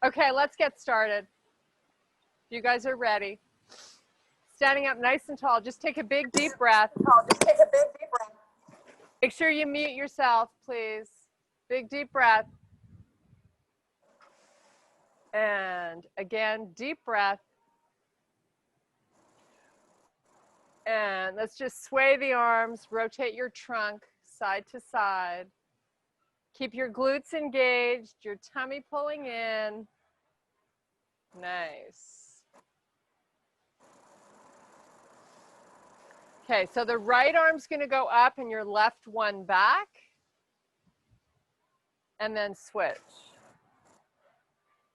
Okay, let's get started. You guys are ready. Standing up nice and tall. Just take a big deep breath. Make sure you mute yourself, please. Big deep breath. And again, deep breath. And let's just sway the arms, rotate your trunk side to side. Keep your glutes engaged, your tummy pulling in. Nice. Okay, so the right arm's going to go up and your left one back. And then switch.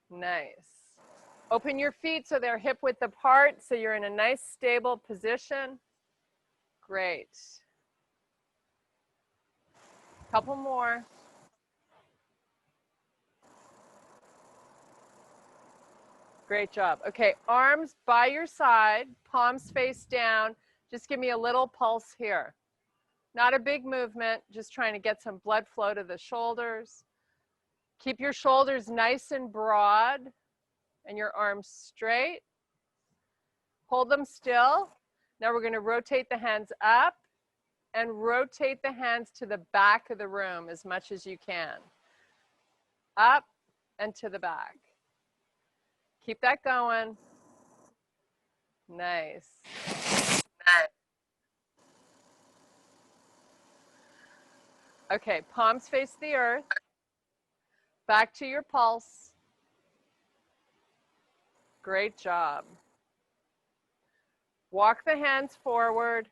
Nice. Open your feet so they're hip width apart, so you're in a nice stable position. Great. Couple more. Great job. Okay, arms by your side, palms face down. Just give me a little pulse here. Not a big movement, just trying to get some blood flow to the shoulders. Keep your shoulders nice and broad and your arms straight. Hold them still. Now we're going to rotate the hands up and rotate the hands to the back of the room as much as you can. Up and to the back. Keep that going. Nice. Okay, palms face the earth. Back to your pulse. Great job. Walk the hands forward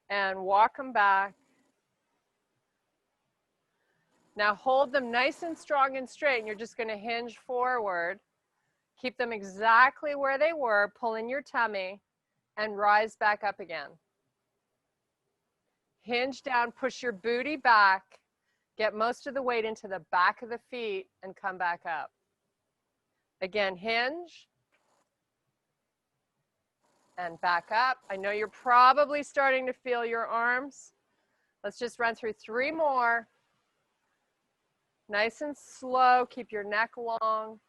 and walk them back. Now hold them nice and strong and straight, and you're just going to hinge forward. Keep them exactly where they were, pull in your tummy, and rise back up again. Hinge down, push your booty back, get most of the weight into the back of the feet, and come back up. Again, hinge, and back up. I know you're probably starting to feel your arms. Let's just run through 3 more. Nice and slow, keep your neck long.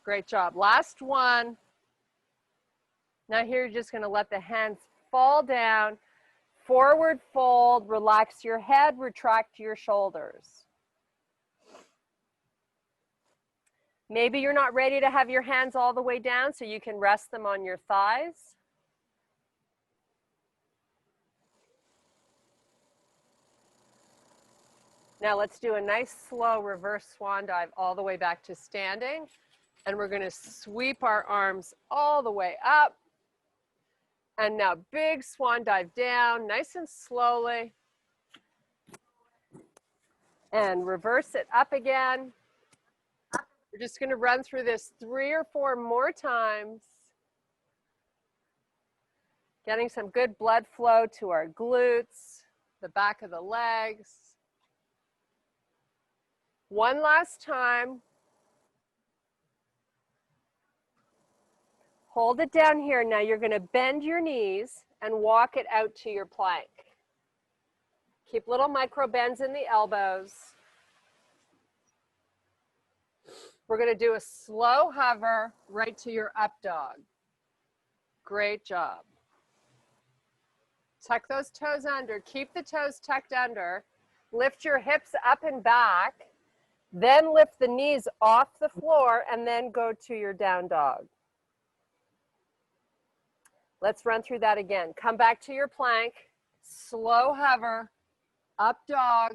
Great job. Last one. Now here you're just going to let the hands fall down, forward fold, relax your head, retract your shoulders. Maybe you're not ready to have your hands all the way down, so you can rest them on your thighs. Now let's do a nice slow reverse swan dive all the way back to standing. And we're going to sweep our arms all the way up. And now big swan dive down, nice and slowly. And reverse it up again. We're just going to run through this 3 or 4 more times. Getting some good blood flow to our glutes, the back of the legs. One last time. Hold it down here. Now you're going to bend your knees and walk it out to your plank. Keep little micro bends in the elbows. We're going to do a slow hover right to your up dog. Great job. Tuck those toes under. Keep the toes tucked under. Lift your hips up and back. Then lift the knees off the floor and then go to your down dog. Let's run through that again. Come back to your plank. Slow hover. Up dog.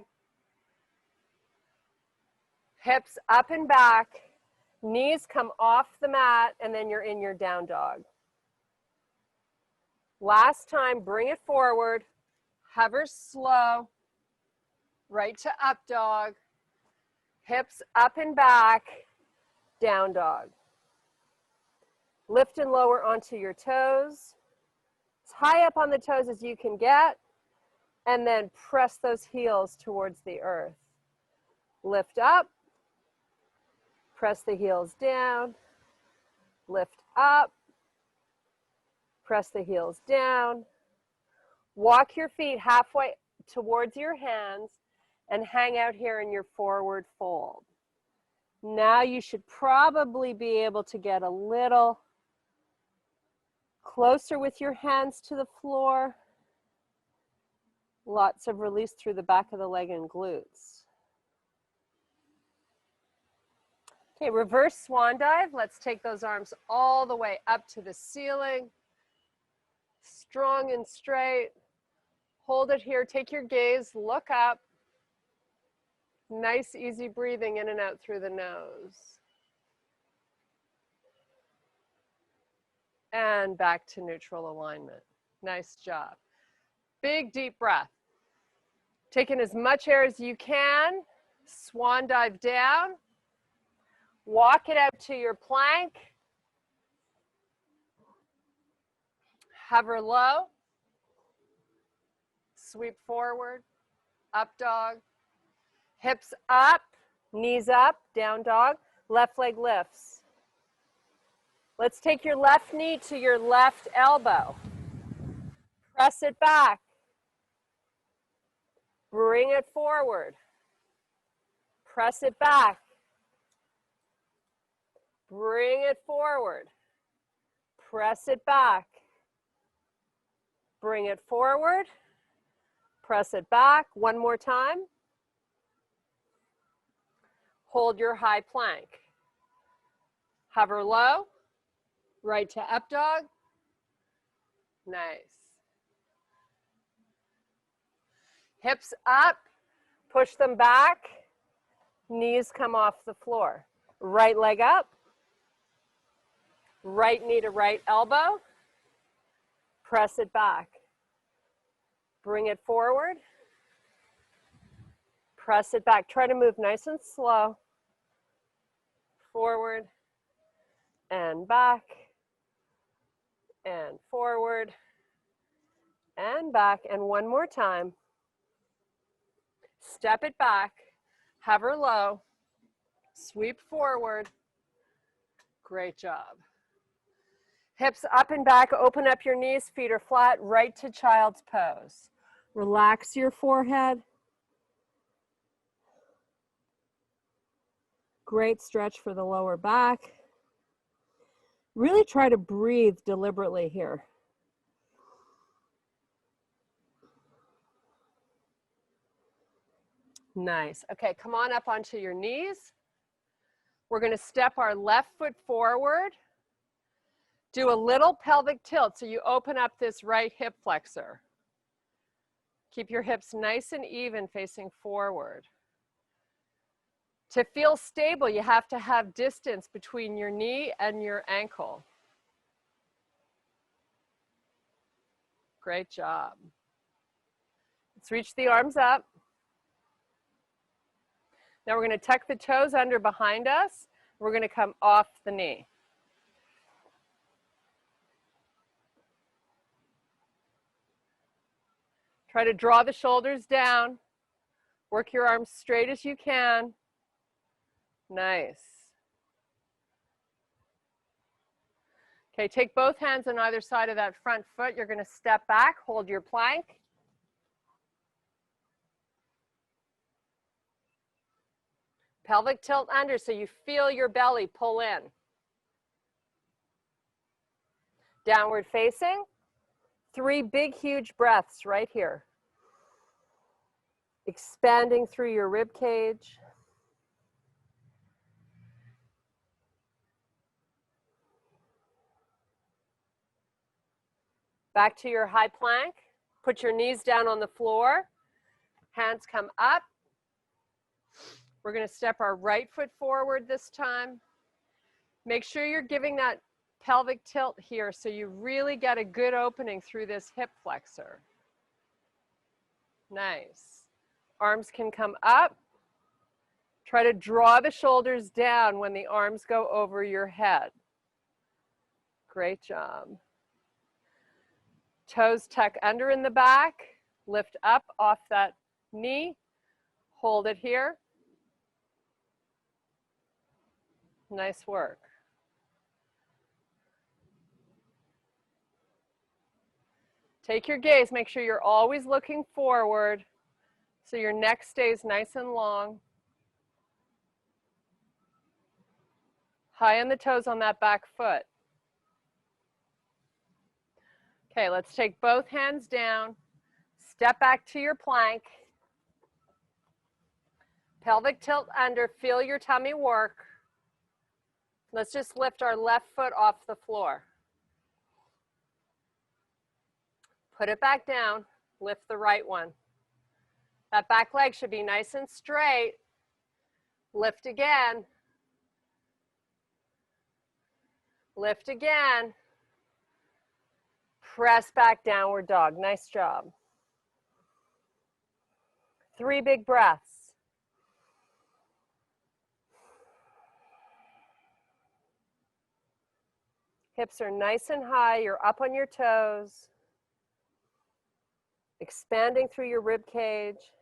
Hips up and back. Knees come off the mat, and then you're in your down dog. Last time, bring it forward. Hover slow. Right to up dog. Hips up and back. Down dog. Lift and lower onto your toes. As high up on the toes as you can get. And then press those heels towards the earth. Lift up. Press the heels down. Lift up. Press the heels down. Walk your feet halfway towards your hands and hang out here in your forward fold. Now you should probably be able to get a little closer with your hands to the floor. Lots of release through the back of the leg and glutes. Okay, reverse swan dive. Let's take those arms all the way up to the ceiling. Strong and straight. Hold it here. Take your gaze. Look up. Nice, easy breathing in and out through the nose. And back to neutral alignment. Nice job. Big, deep breath. Take in as much air as you can. Swan dive down. Walk it out to your plank. Hover low. Sweep forward. Up dog. Hips up. Knees up. Down dog. Left leg lifts. Let's take your left knee to your left elbow. Press it back. Bring it forward. Press it back. Bring it forward. Press it back. Bring it forward. Press it back. One more time. Hold your high plank. Hover low. Right to up dog. Nice. Hips up. Push them back. Knees come off the floor. Right leg up. Right knee to right elbow. Press it back. Bring it forward. Press it back. Try to move nice and slow. Forward and back and forward and back. And one more time. Step it back. Hover low. Sweep forward. Great job. Hips up and back, open up your knees, feet are flat, right to child's pose. Relax your forehead. Great stretch for the lower back. Really try to breathe deliberately here. Nice. Okay, come on up onto your knees. We're going to step our left foot forward. Do a little pelvic tilt so you open up this right hip flexor. Keep your hips nice and even facing forward. To feel stable, you have to have distance between your knee and your ankle. Great job. Let's reach the arms up. Now we're going to tuck the toes under behind us. We're going to come off the knee. Try to draw the shoulders down. Work your arms straight as you can. Nice. Okay, take both hands on either side of that front foot. You're going to step back, hold your plank. Pelvic tilt under so you feel your belly pull in. Downward facing. 3 big, huge breaths right here. Expanding through your rib cage. Back to your high plank. Put your knees down on the floor. Hands come up. We're going to step our right foot forward this time. Make sure you're giving that pelvic tilt here so you really get a good opening through this hip flexor. Nice. Arms can come up. Try to draw the shoulders down when the arms go over your head. Great job. Toes tuck under in the back. Lift up off that knee. Hold it here. Nice work. Take your gaze, make sure you're always looking forward. So your neck stays nice and long. High on the toes on that back foot. Okay, let's take both hands down. Step back to your plank. Pelvic tilt under, feel your tummy work. Let's just lift our left foot off the floor. Put it back down, lift the right one. That back leg should be nice and straight. Lift again. Lift again. Press back, downward dog. Nice job. 3 big breaths. Hips are nice and high. You're up on your toes. Expanding through your rib cage.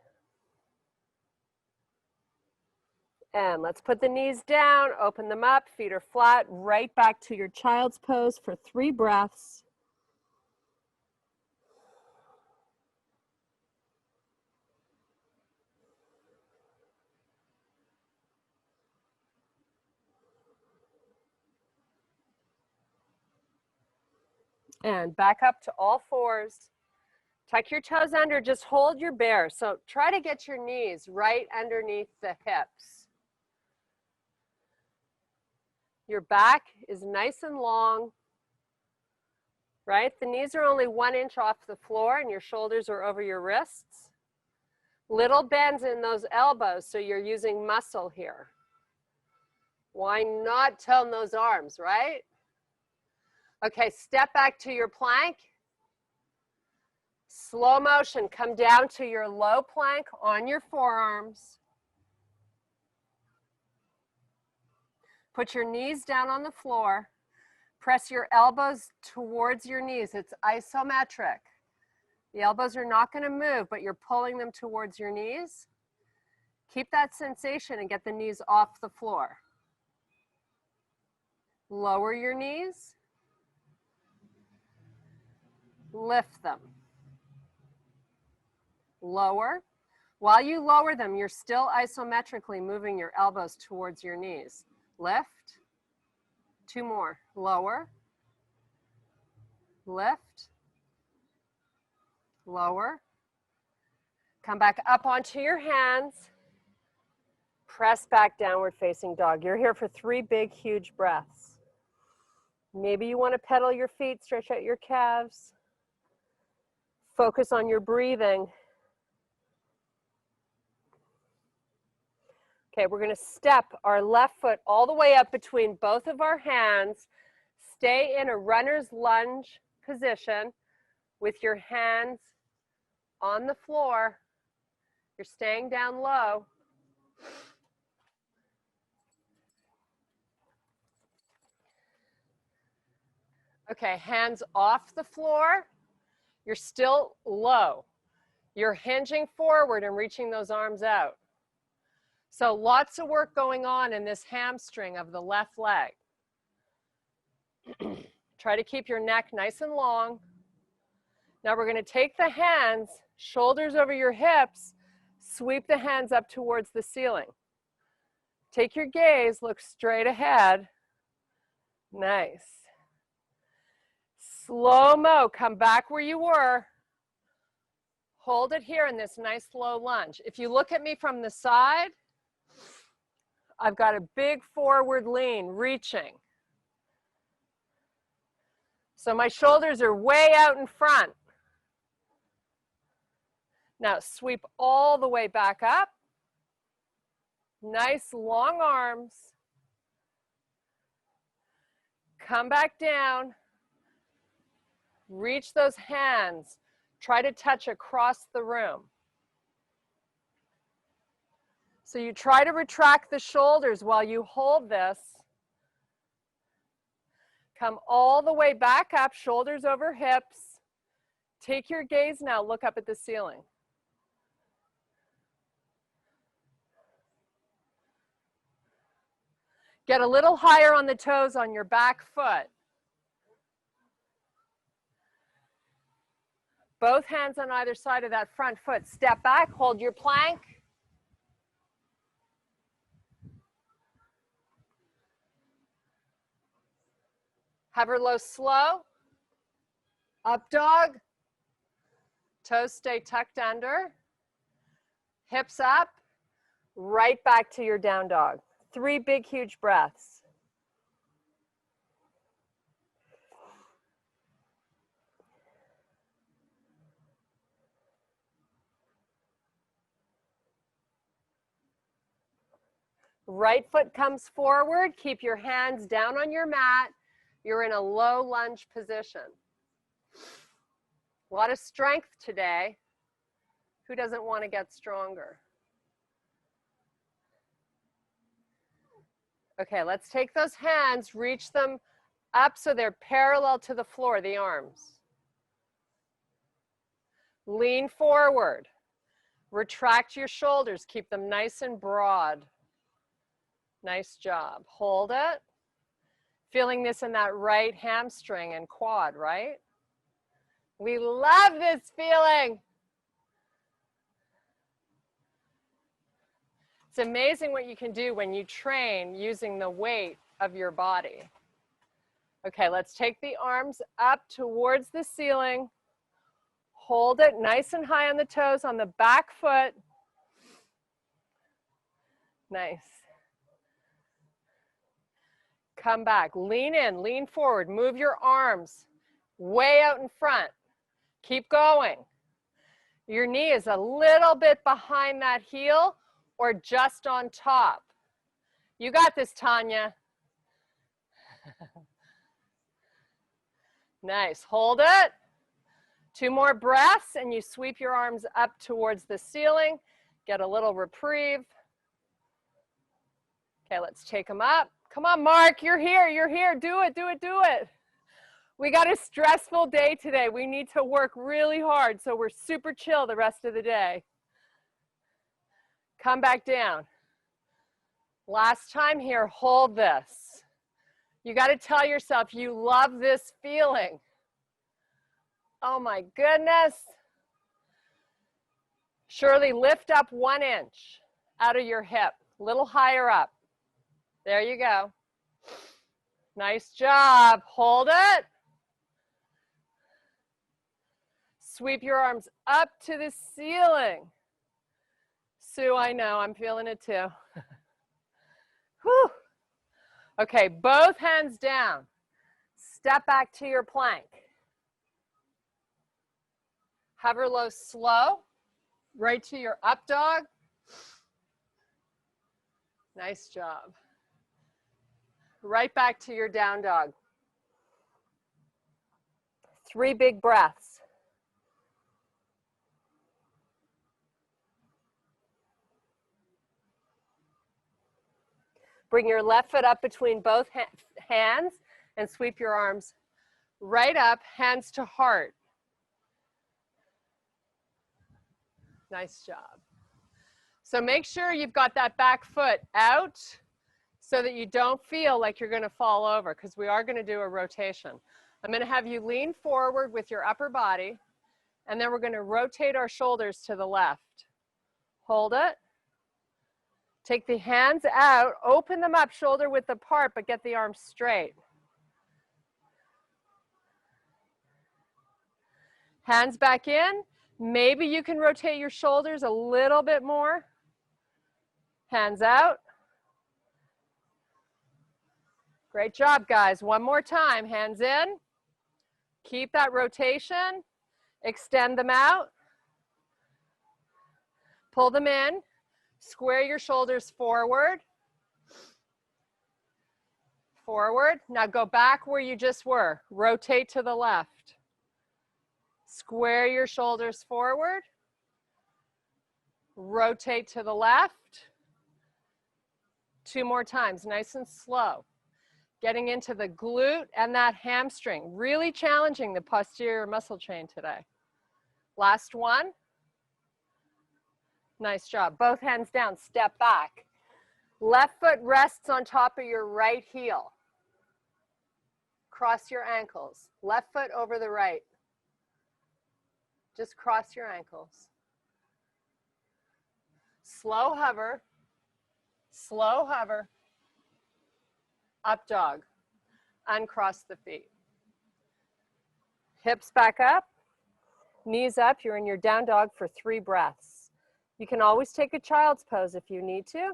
And let's put the knees down, open them up, feet are flat, right back to your child's pose for 3 breaths. And back up to all fours. Tuck your toes under, just hold your bear. So try to get your knees right underneath the hips. Your back is nice and long, right? The knees are only 1 inch off the floor and your shoulders are over your wrists. Little bends in those elbows, so you're using muscle here. Why not tone those arms, right? Okay, step back to your plank. Slow motion, come down to your low plank on your forearms. Put your knees down on the floor. Press your elbows towards your knees. It's isometric. The elbows are not going to move, but you're pulling them towards your knees. Keep that sensation and get the knees off the floor. Lower your knees. Lift them. Lower. While you lower them, you're still isometrically moving your elbows towards your knees. Lift. 2 more. Lower. Lift. Lower. Come back up onto your hands. Press back, downward facing dog. You're here for 3 big, huge breaths. Maybe you want to pedal your feet, stretch out your calves. Focus on your breathing. Okay, we're going to step our left foot all the way up between both of our hands. Stay in a runner's lunge position with your hands on the floor. You're staying down low. Okay, hands off the floor. You're still low. You're hinging forward and reaching those arms out. So lots of work going on in this hamstring of the left leg. Try to keep your neck nice and long. Now we're going to take the hands, shoulders over your hips, sweep the hands up towards the ceiling. Take your gaze, look straight ahead. Nice. Slow-mo, come back where you were. Hold it here in this nice low lunge. If you look at me from the side, I've got a big forward lean, reaching. So my shoulders are way out in front. Now sweep all the way back up. Nice long arms. Come back down. Reach those hands. Try to touch across the room. So you try to retract the shoulders while you hold this. Come all the way back up, shoulders over hips. Take your gaze now, look up at the ceiling. Get a little higher on the toes on your back foot. Both hands on either side of that front foot. Step back, hold your plank. Hover low, slow. Up dog. Toes stay tucked under. Hips up. Right back to your down dog. 3 big, huge breaths. Right foot comes forward. Keep your hands down on your mat. You're in a low lunge position. A lot of strength today. Who doesn't want to get stronger? Okay, let's take those hands, reach them up so they're parallel to the floor, the arms. Lean forward. Retract your shoulders. Keep them nice and broad. Nice job. Hold it. Feeling this in that right hamstring and quad, right? We love this feeling. It's amazing what you can do when you train using the weight of your body. Okay, let's take the arms up towards the ceiling. Hold it nice and high on the toes, on the back foot. Nice. Come back, lean in, lean forward, move your arms way out in front. Keep going. Your knee is a little bit behind that heel or just on top. You got this, Tanya. Nice, hold it. 2 more breaths and you sweep your arms up towards the ceiling. Get a little reprieve. Okay, let's take them up. Come on, Mark, you're here, you're here. Do it, do it, do it. We got a stressful day today. We need to work really hard, so we're super chill the rest of the day. Come back down. Last time here, hold this. You got to tell yourself you love this feeling. Oh my goodness. Shirley, lift up 1 inch out of your hip, a little higher up. There you go. Nice job. Hold it. Sweep your arms up to the ceiling. Sue, I know, I'm feeling it too. Whew. Okay, both hands down. Step back to your plank. Hover low, slow. Right to your up dog. Nice job. Right back to your down dog. 3 big breaths. Bring your left foot up between both hands and sweep your arms right up, hands to heart. Nice job. So make sure you've got that back foot out so that you don't feel like you're going to fall over, because we are going to do a rotation. I'm going to have you lean forward with your upper body, and then we're going to rotate our shoulders to the left. Hold it. Take the hands out, open them up shoulder width apart, but get the arms straight. Hands back in. Maybe you can rotate your shoulders a little bit more. Hands out. Great job, guys. One more time. Hands in. Keep that rotation. Extend them out. Pull them in. Square your shoulders forward. Forward. Now go back where you just were. Rotate to the left. Square your shoulders forward. Rotate to the left. 2 more times, nice and slow. Getting into the glute and that hamstring. Really challenging the posterior muscle chain today. Last one. Nice job. Both hands down, step back. Left foot rests on top of your right heel. Cross your ankles. Left foot over the right. Just cross your ankles. Slow hover. Slow hover. Up dog. Uncross the feet. Hips back up. Knees up. You're in your down dog for 3 breaths. You can always take a child's pose if you need to.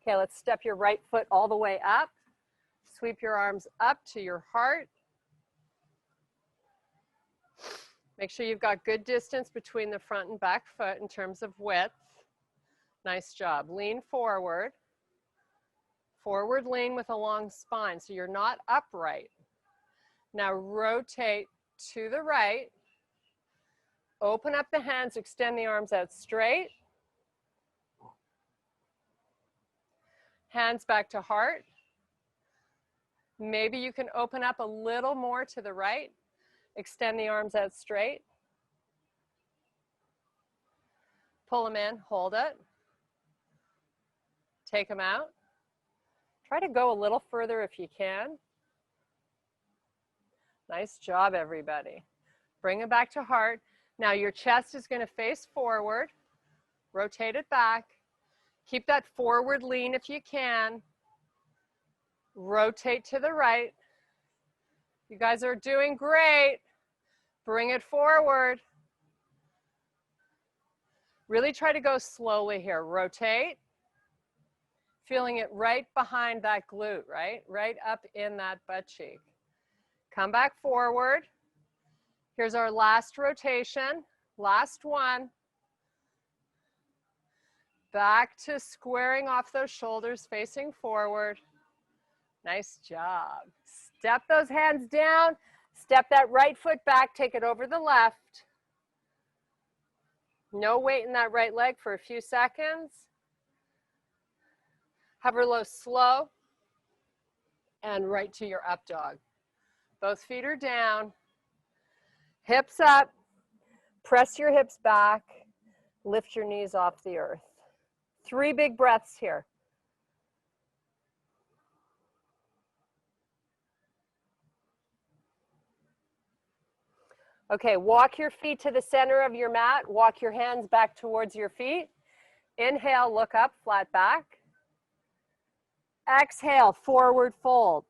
Okay, let's step your right foot all the way up. Sweep your arms up to your heart. Make sure you've got good distance between the front and back foot in terms of width. Nice job. Lean forward. Forward lean with a long spine, so you're not upright. Now rotate to the right. Open up the hands, extend the arms out straight. Hands back to heart. Maybe you can open up a little more to the right. Extend the arms out straight. Pull them in, hold it. Take them out. Try to go a little further if you can. Nice job, everybody. Bring it back to heart. Now your chest is going to face forward. Rotate it back. Keep that forward lean if you can. Rotate to the right. You guys are doing great. Bring it forward. Really try to go slowly here. Rotate. Feeling it right behind that glute, right? Right up in that butt cheek. Come back forward. Here's our last rotation. Last one. Back to squaring off those shoulders, facing forward. Nice job. Step those hands down. Step that right foot back. Take it over the left. No weight in that right leg for a few seconds. Hover low, slow, and right to your up dog. Both feet are down. Hips up. Press your hips back. Lift your knees off the earth. 3 big breaths here. Okay, walk your feet to the center of your mat. Walk your hands back towards your feet. Inhale, look up, flat back. Exhale, forward fold.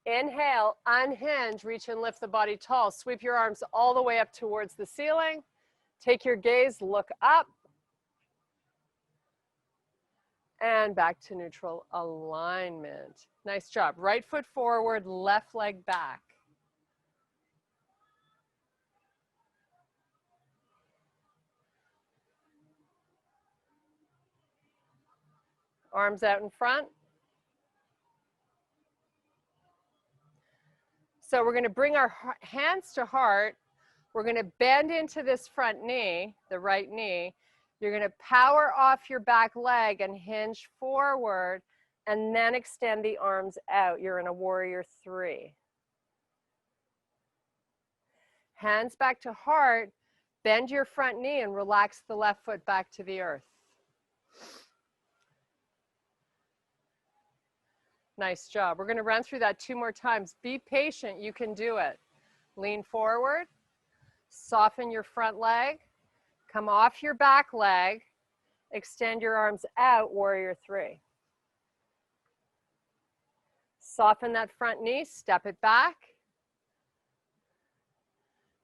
Inhale, unhinge, reach and lift the body tall. Sweep your arms all the way up towards the ceiling. Take your gaze, look up. And back to neutral alignment. Nice job. Right foot forward, left leg back. Arms out in front. So we're going to bring our hands to heart. We're going to bend into this front knee, the right knee. You're going to power off your back leg and hinge forward and then extend the arms out. You're in a warrior 3. Hands back to heart. Bend your front knee and relax the left foot back to the earth. Nice job. We're going to run through that 2 more times. Be patient. You can do it. Lean forward. Soften your front leg. Come off your back leg. Extend your arms out, warrior 3. Soften that front knee. Step it back.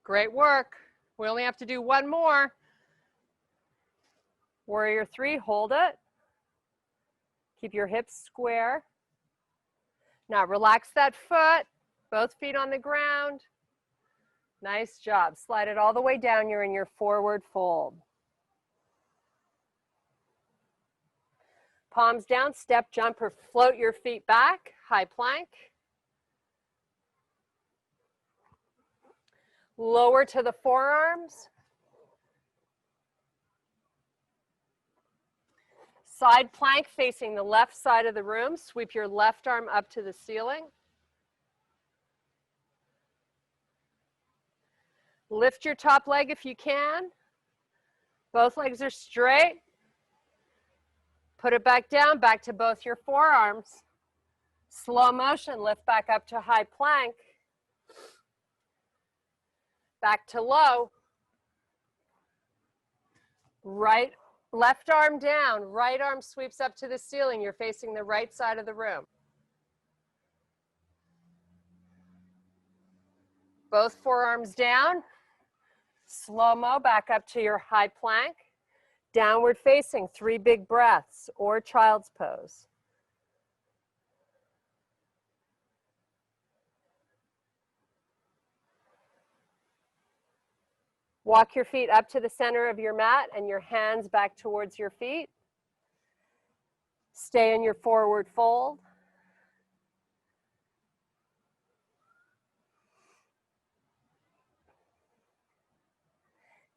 Great work. We only have to do 1 more. Warrior 3, hold it. Keep your hips square. Now relax that foot, both feet on the ground. Nice job. Slide it all the way down. You're in your forward fold. Palms down, step, jump, or float your feet back. High plank. Lower to the forearms. Side plank facing the left side of the room. Sweep your left arm up to the ceiling. Lift your top leg if you can. Both legs are straight. Put it back down, back to both your forearms. Slow motion, lift back up to high plank. Back to low. Right, left arm down, right arm sweeps up to the ceiling. You're facing the right side of the room. Both forearms down. Slow-mo, back up to your high plank. Downward facing, 3 big breaths, or child's pose. Walk your feet up to the center of your mat and your hands back towards your feet. Stay in your forward fold.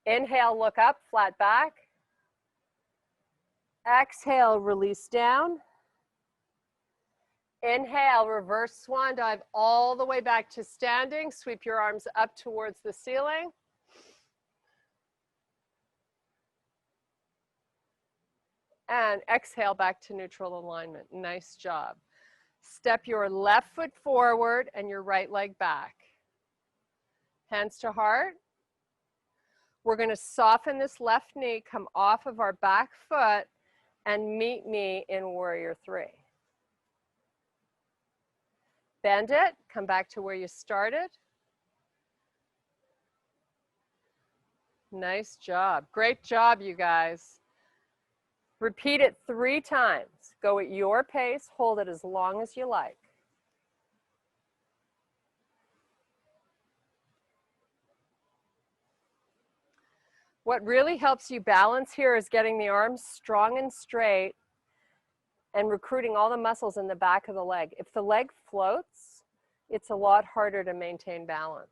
Inhale, look up, flat back. Exhale, release down. Inhale, reverse swan dive all the way back to standing. Sweep your arms up towards the ceiling. And exhale back to neutral alignment. Nice job. Step your left foot forward and your right leg back. Hands to heart. We're going to soften this left knee, come off of our back foot, and meet me in warrior 3. Bend it, come back to where you started. Nice job. Great job, you guys. Repeat it 3 times. Go at your pace, hold it as long as you like. What really helps you balance here is getting the arms strong and straight and recruiting all the muscles in the back of the leg. If the leg floats, it's a lot harder to maintain balance.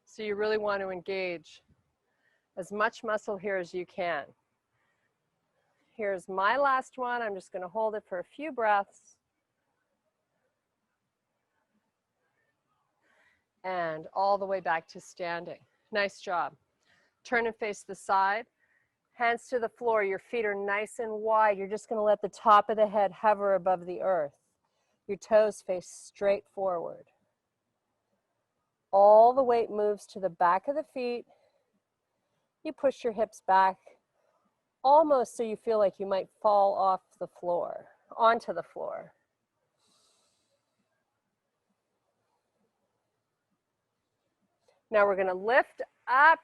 So you really want to engage as much muscle here as you can. Here's my last one. I'm just going to hold it for a few breaths. And all the way back to standing. Nice job. Turn and face the side. Hands to the floor. Your feet are nice and wide. You're just going to let the top of the head hover above the earth. Your toes face straight forward. All the weight moves to the back of the feet. You push your hips back, almost so you feel like you might fall off the floor, onto the floor. Now we're going to lift up,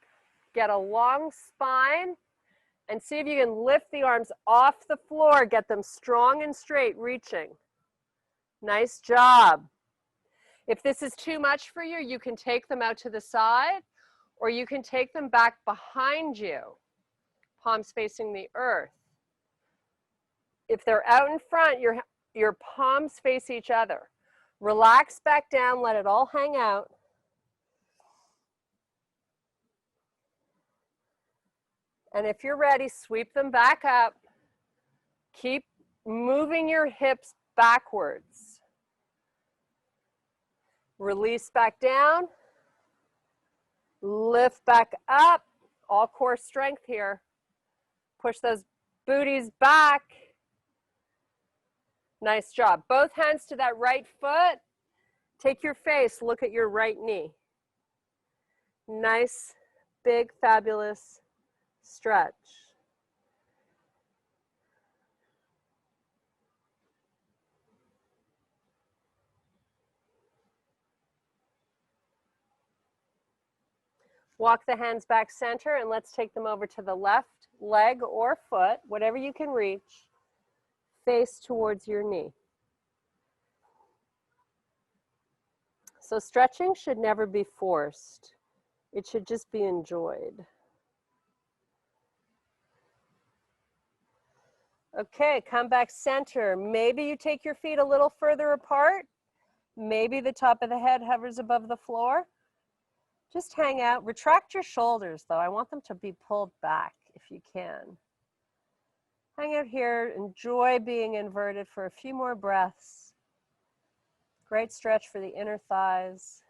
get a long spine, and see if you can lift the arms off the floor, get them strong and straight, reaching. Nice job. If this is too much for you, you can take them out to the side, or you can take them back behind you, palms facing the earth. If they're out in front, your palms face each other. Relax back down, let it all hang out. And if you're ready, sweep them back up. Keep moving your hips backwards. Release back down. Lift back up. All core strength here. Push those booties back. Nice job. Both hands to that right foot. Take your face, look at your right knee. Nice, big, fabulous stretch. Walk the hands back center and let's take them over to the left leg or foot, whatever you can reach, face towards your knee. So stretching should never be forced. It should just be enjoyed. Okay, come back center. Maybe you take your feet a little further apart. Maybe the top of the head hovers above the floor. Just hang out. Retract your shoulders, though. I want them to be pulled back if you can. Hang out here. Enjoy being inverted for a few more breaths. Great stretch for the inner thighs.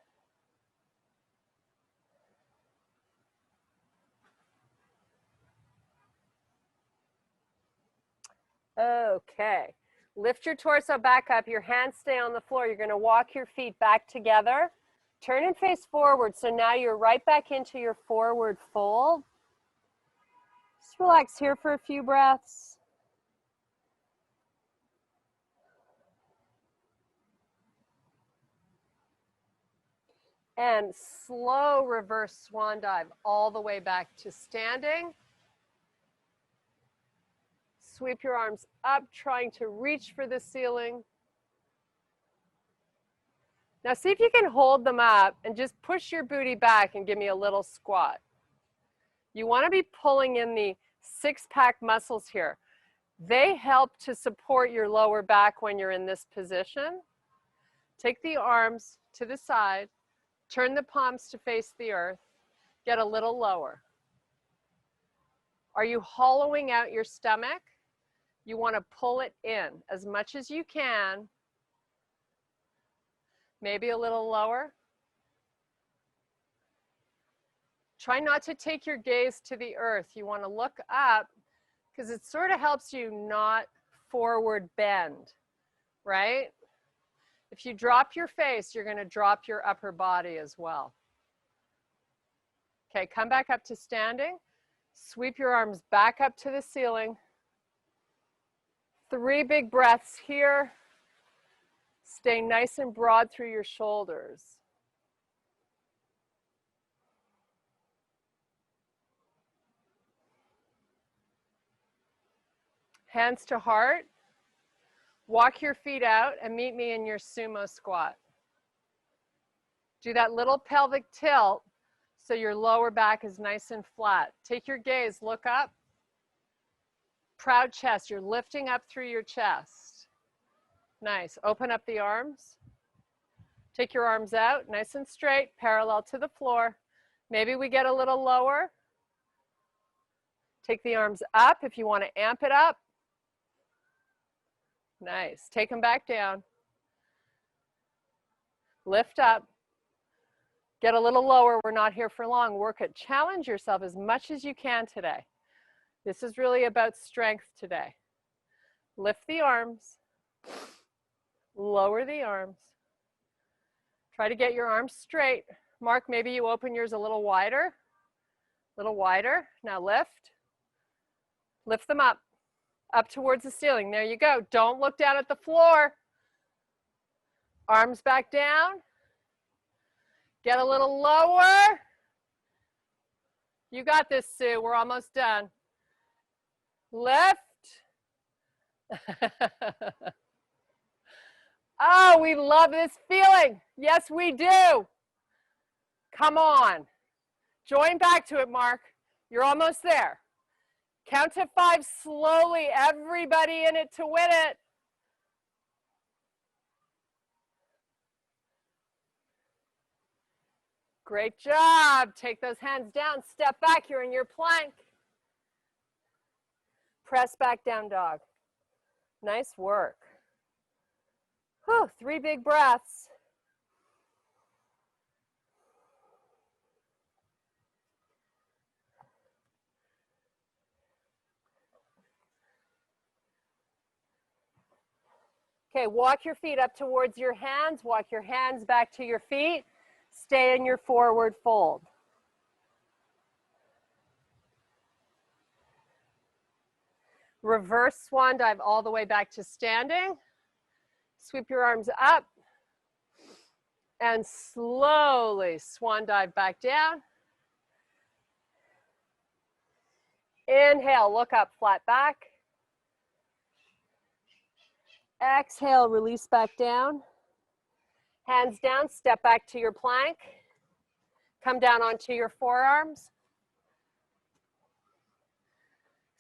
Okay. Lift your torso back up. Your hands stay on the floor. You're going to walk your feet back together. Turn and face forward. So now you're right back into your forward fold. Just relax here for a few breaths. And slow reverse swan dive all the way back to standing. Sweep your arms up, trying to reach for the ceiling. Now see if you can hold them up and just push your booty back and give me a little squat. You want to be pulling in the six-pack muscles here. They help to support your lower back when you're in this position. Take the arms to the side. Turn the palms to face the earth. Get a little lower. Are you hollowing out your stomach? You want to pull it in as much as you can. Maybe a little lower. Try not to take your gaze to the earth. You want to look up because it sort of helps you not forward bend, right? If you drop your face, you're going to drop your upper body as well. Okay, come back up to standing. Sweep your arms back up to the ceiling. 3 big breaths here. Stay nice and broad through your shoulders. Hands to heart. Walk your feet out and meet me in your sumo squat. Do that little pelvic tilt so your lower back is nice and flat. Take your gaze, look up. Proud chest, you're lifting up through your chest. Nice, open up the arms. Take your arms out, nice and straight, parallel to the floor. Maybe we get a little lower. Take the arms up if you want to amp it up. Nice, take them back down. Lift up. Get a little lower, we're not here for long. Work it, challenge yourself as much as you can today. This is really about strength today. Lift the arms. Lower the arms. Try to get your arms straight. Mark, maybe you open yours a little wider. A little wider. Now lift. Lift them up. Up towards the ceiling. There you go. Don't look down at the floor. Arms back down. Get a little lower. You got this, Sue. We're almost done. Lift. Oh, we love this feeling. Yes, we do. Come on. Join back to it, Mark. You're almost there. Count to 5 slowly. Everybody in it to win it. Great job. Take those hands down. Step back. You're in your plank. Press back down dog. Nice work. Whew, 3 big breaths. Okay, walk your feet up towards your hands. Walk your hands back to your feet. Stay in your forward fold. Reverse swan dive all the way back to standing. Sweep your arms up and slowly swan dive back down. Inhale, look up, flat back. Exhale, release back down. Hands down, step back to your plank. Come down onto your forearms.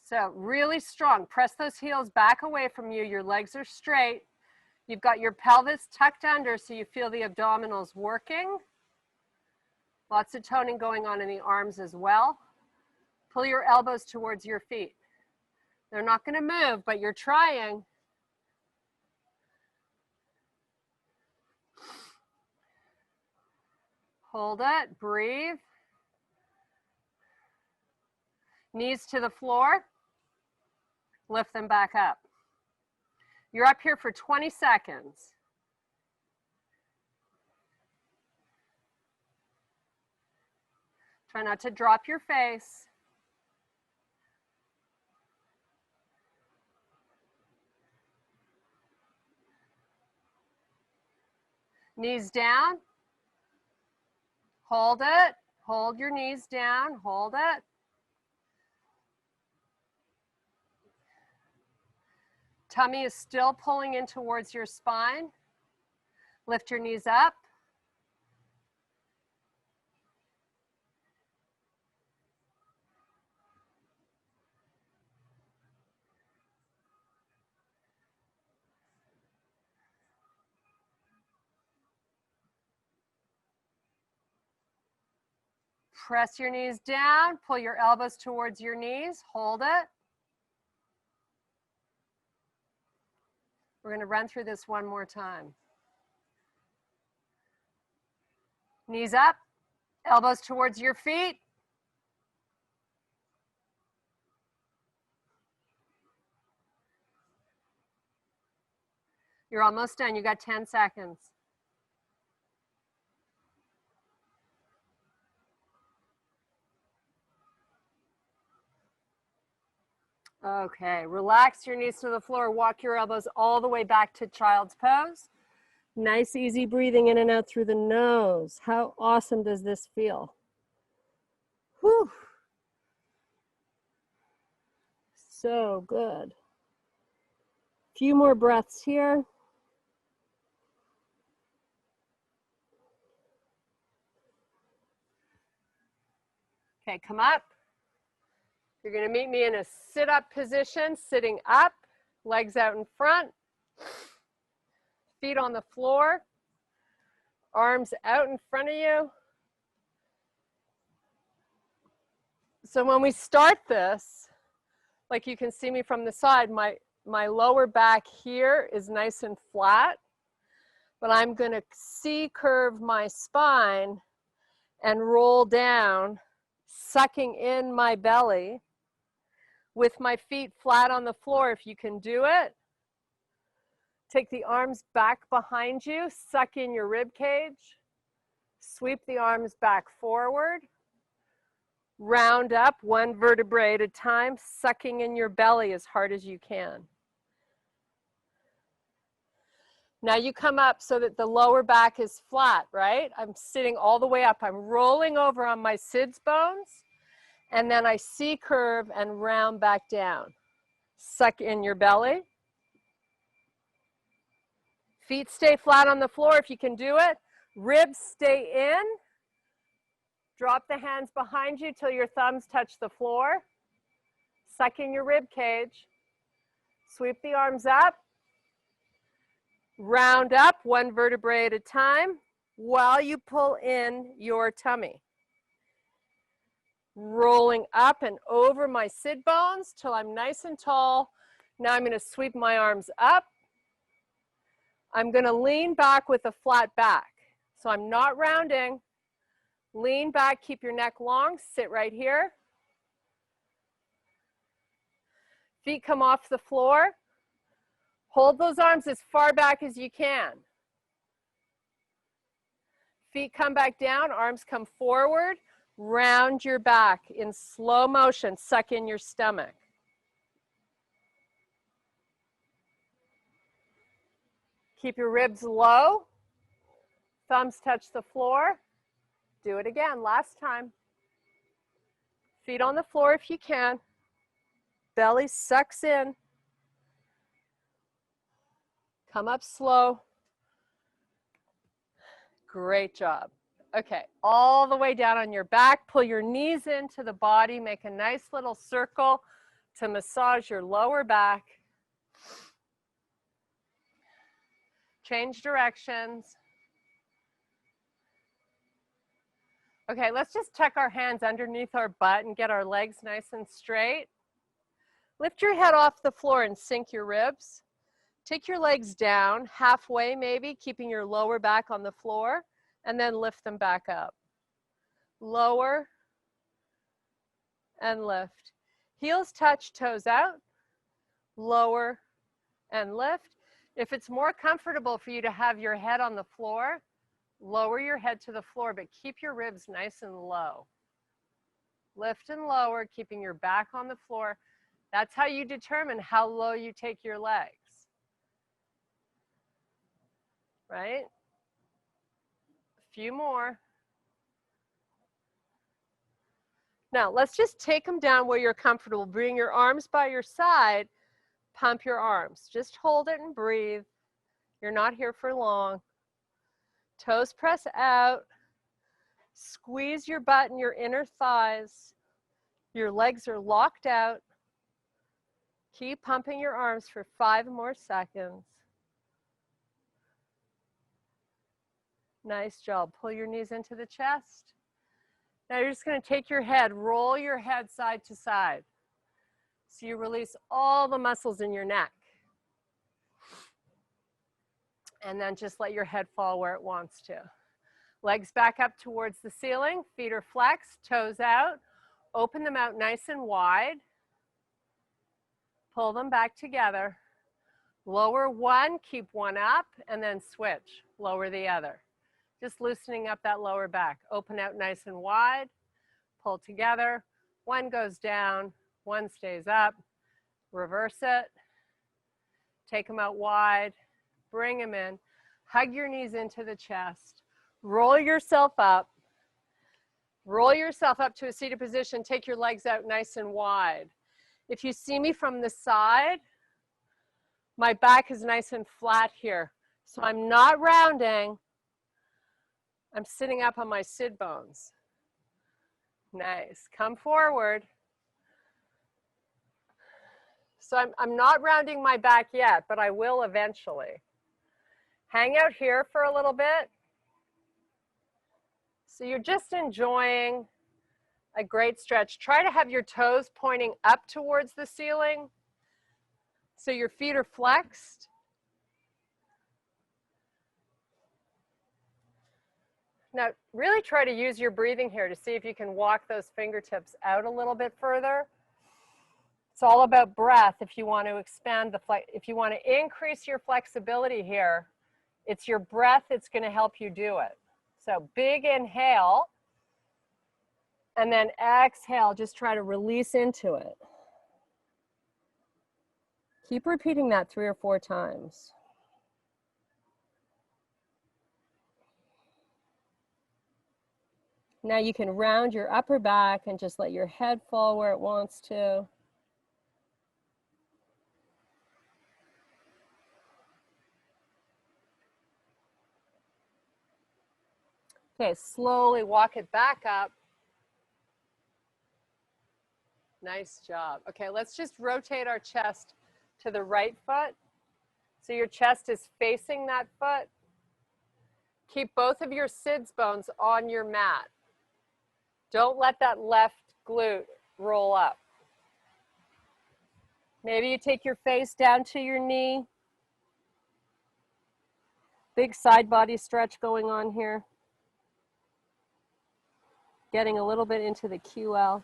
So really strong. Press those heels back away from you. Your legs are straight. You've got your pelvis tucked under so you feel the abdominals working. Lots of toning going on in the arms as well. Pull your elbows towards your feet. They're not going to move, but you're trying. Hold it, breathe. Knees to the floor. Lift them back up. You're up here for 20 seconds. Try not to drop your face. Knees down. Hold it. Hold your knees down. Hold it. Tummy is still pulling in towards your spine. Lift your knees up. Press your knees down. Pull your elbows towards your knees. Hold it. We're going to run through this one more time. Knees up, elbows towards your feet. You're almost done. You got 10 seconds. Okay, relax your knees to the floor. Walk your elbows all the way back to child's pose. Nice, easy breathing in and out through the nose. How awesome does this feel? Whew. So good. Few more breaths here. Okay, come up. You're going to meet me in a sit-up position, sitting up, legs out in front, feet on the floor, arms out in front of you. So when we start this, like you can see me from the side, my lower back here is nice and flat, but I'm going to C-curve my spine and roll down, sucking in my belly with my feet flat on the floor if you can do it. Take the arms back behind you, suck in your rib cage, sweep the arms back forward, round up one vertebrae at a time, sucking in your belly as hard as you can. Now you come up so that the lower back is flat, right? I'm sitting all the way up. I'm rolling over on my sits bones, and then I C-curve and round back down. Suck in your belly. Feet stay flat on the floor if you can do it. Ribs stay in. Drop the hands behind you till your thumbs touch the floor. Suck in your rib cage. Sweep the arms up. Round up one vertebrae at a time while you pull in your tummy. Rolling up and over my sit bones till I'm nice and tall. Now I'm going to sweep my arms up. I'm going to lean back with a flat back. So I'm not rounding. Lean back, keep your neck long, sit right here. Feet come off the floor. Hold those arms as far back as you can. Feet come back down, arms come forward. Round your back in slow motion, suck in your stomach. Keep your ribs low, thumbs touch the floor. Do it again, last time. Feet on the floor if you can. Belly sucks in. Come up slow. Great job. Okay, all the way down on your back. Pull your knees into the body. Make a nice little circle to massage your lower back. Change directions. Okay, let's just tuck our hands underneath our butt and get our legs nice and straight. Lift your head off the floor and sink your ribs. Take your legs down halfway maybe, keeping your lower back on the floor, and then lift them back up. Lower and lift. Heels touch, toes out. Lower and lift. If it's more comfortable for you to have your head on the floor, lower your head to the floor, but keep your ribs nice and low. Lift and lower, keeping your back on the floor. That's how you determine how low you take your legs. Right? A few more. Now, let's just take them down where you're comfortable. Bring your arms by your side. Pump your arms. Just hold it and breathe. You're not here for long. Toes press out. Squeeze your butt and your inner thighs. Your legs are locked out. Keep pumping your arms for 5 more seconds. Nice job. Pull your knees into the chest. Now you're just going to take your head, roll your head side to side. So you release all the muscles in your neck. And then just let your head fall where it wants to. Legs back up towards the ceiling, feet are flexed, toes out. Open them out nice and wide. Pull them back together. Lower one, keep one up, and then switch. Lower the other. Just loosening up that lower back. Open out nice and wide. Pull together. One goes down, one stays up. Reverse it. Take them out wide. Bring them in. Hug your knees into the chest. Roll yourself up. Roll yourself up to a seated position. Take your legs out nice and wide. If you see me from the side, my back is nice and flat here. So I'm not rounding. I'm sitting up on my sit bones. Nice. Come forward. So I'm not rounding my back yet, but I will eventually. Hang out here for a little bit. So you're just enjoying a great stretch. Try to have your toes pointing up towards the ceiling so your feet are flexed. Now, really try to use your breathing here to see if you can walk those fingertips out a little bit further. It's all about breath. If you want to expand if you want to increase your flexibility here, it's your breath that's going to help you do it. So big inhale, and then exhale, just try to release into it. Keep repeating that 3 or 4 times. Now you can round your upper back and just let your head fall where it wants to. Okay, slowly walk it back up. Nice job. Okay, let's just rotate our chest to the right foot. So your chest is facing that foot. Keep both of your sits bones on your mat. Don't let that left glute roll up. Maybe you take your face down to your knee. Big side body stretch going on here. Getting a little bit into the QL.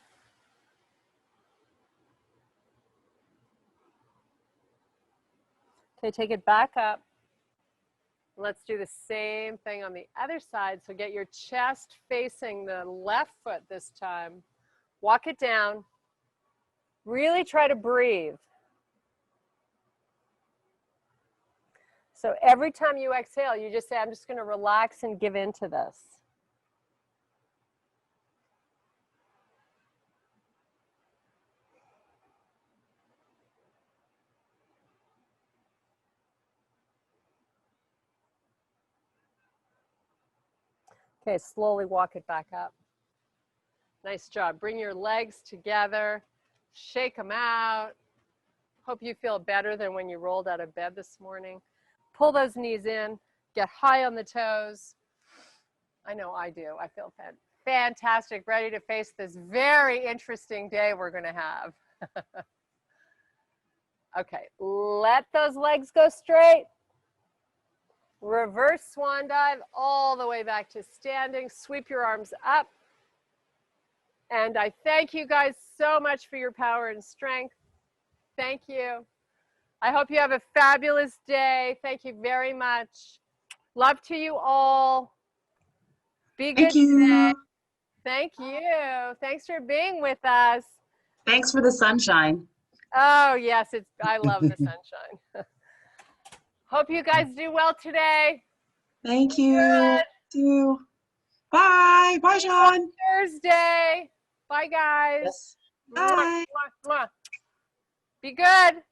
Okay, take it back up. Let's do the same thing on the other side. So get your chest facing the left foot this time. Walk it down. Really try to breathe. So every time you exhale, you just say, I'm just going to relax and give into this. Okay, slowly walk it back up. Nice job. Bring your legs together. Shake them out. Hope you feel better than when you rolled out of bed this morning. Pull those knees in. Get high on the toes. I know I do. I feel fantastic. Ready to face this very interesting day we're going to have. Okay, let those legs go straight. Reverse swan dive all the way back to standing. Sweep your arms up. And I thank you guys so much for your power and strength. Thank you. I hope you have a fabulous day. Thank you very much. Love to you all. Be good Thank you. today. Thank you. Thanks for being with us. Thanks for the sunshine. Oh, yes, I love the sunshine. Hope you guys do well today. Thank Be you. good. Too. Bye. Bye, Sean. Thursday. Bye, guys. Yes. Mwah, Bye. mwah, mwah. Be good.